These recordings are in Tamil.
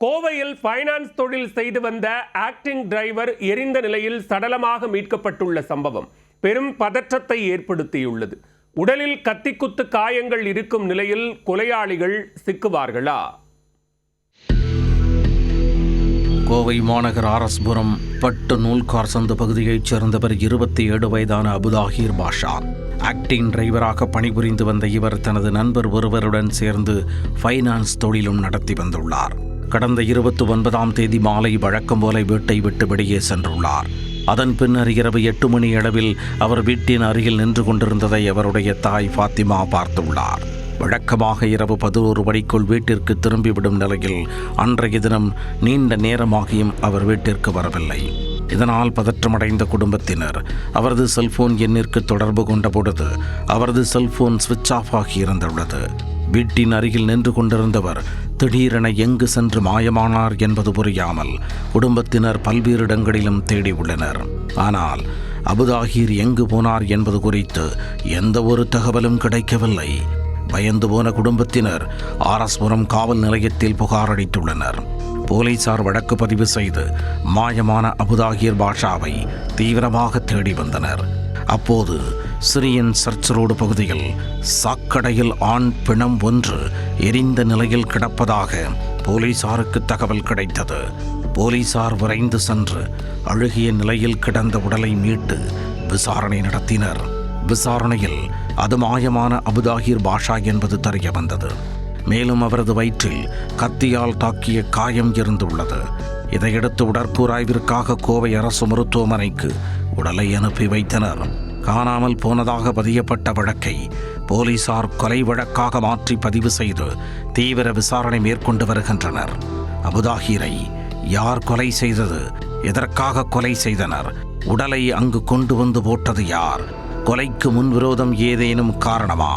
கோவையில் ஃபைனான்ஸ் தொழில் செய்து வந்த ஆக்டிங் டிரைவர் எரிந்த நிலையில் சடலமாக மீட்கப்பட்டுள்ள சம்பவம் பெரும் பதற்றத்தை ஏற்படுத்தியுள்ளது. உடலில் கத்திக்குத்து காயங்கள் இருக்கும் நிலையில் கொலையாளிகள் சிக்குவார்களா? கோவை மாநகர் ஆர்எஸ்புரம் பட்டு நூல்கார் சந்து பகுதியைச் சேர்ந்தவர் 27 வயதான அபுதாஹிர் பாஷா. ஆக்டிங் டிரைவராக பணிபுரிந்து வந்த இவர் தனது நண்பர் ஒருவருடன் சேர்ந்து ஃபைனான்ஸ் தொழிலும் நடத்தி வந்துள்ளார். கடந்த 29ஆம் தேதி மாலை வழக்கம் போல வீட்டை விட்டு வெளியே சென்றுள்ளார். அதன் பின்னர் இரவு 8 மணி அளவில் அவர் வீட்டின் அருகில் நின்று கொண்டிருந்ததை அவருடைய தாய் ஃபாத்திமா பார்த்துள்ளார். வழக்கமாக இரவு 11 மணிக்குள் வீட்டிற்கு திரும்பிவிடும் நிலையில் அன்றைய தினம் நீண்ட நேரமாகியும் அவர் வீட்டிற்கு வரவில்லை. இதனால் பதற்றமடைந்த குடும்பத்தினர் அவரது செல்போன் எண்ணிற்கு தொடர்பு கொண்ட பொழுது அவரது செல்போன் சுவிட்ச் ஆஃப் ஆகி இருந்துள்ளது. வீட்டின் அருகில் நின்று கொண்டிருந்தவர் திடீரென எங்கு சென்று மாயமானார் என்பது புரியாமல் குடும்பத்தினர் பல்வேறு இடங்களிலும் தேடி உள்ளனர். ஆனால் அபுதாஹிர் எங்கு போனார் என்பது குறித்து எந்த ஒரு தகவலும் கிடைக்கவில்லை. பயந்து போன குடும்பத்தினர் ஆர்எஸ்புரம் காவல் நிலையத்தில் புகார் அளித்துள்ளனர். போலீசார் வழக்கு பதிவு செய்து மாயமான அபுதாஹிர் பாஷாவை தீவிரமாக தேடி வந்தனர். அப்போது சிரியன் சர்ச் ரோடு பகுதியில் சாக்கடையில் ஆண் பிணம் ஒன்று எரிந்த நிலையில் கிடப்பதாக போலீசாருக்கு தகவல் கிடைத்தது. போலீசார் விரைந்து சென்று அழுகிய நிலையில் கிடந்த உடலை மீட்டு விசாரணை நடத்தினர். விசாரணையில் அது மாயமான அபுதாஹிர் பாஷா என்பது தெரிய வந்தது. மேலும் அவரது வயிற்றில் கத்தியால் தாக்கிய காயம் இருந்துள்ளது. இதையடுத்து உடற்கூராய்விற்காக கோவை அரசு மருத்துவமனைக்கு உடலை அனுப்பி வைத்தனர். காணாமல் போனதாக பதியப்பட்ட வழக்கை போலீசார் கொலை வழக்காக மாற்றி பதிவு செய்து தீவிர விசாரணை மேற்கொண்டு வருகின்றனர். அபுதாஹிரை யார் கொலை செய்தது? எதற்காக கொலை செய்தனர்? உடலை அங்கு கொண்டு வந்து போட்டது யார்? கொலைக்கு முன்விரோதம் ஏதேனும் காரணமா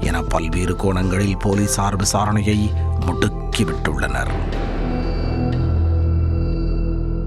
என பல்வேறு கோணங்களில் போலீசார் விசாரணையை முடுக்கிவிட்டுள்ளனர்.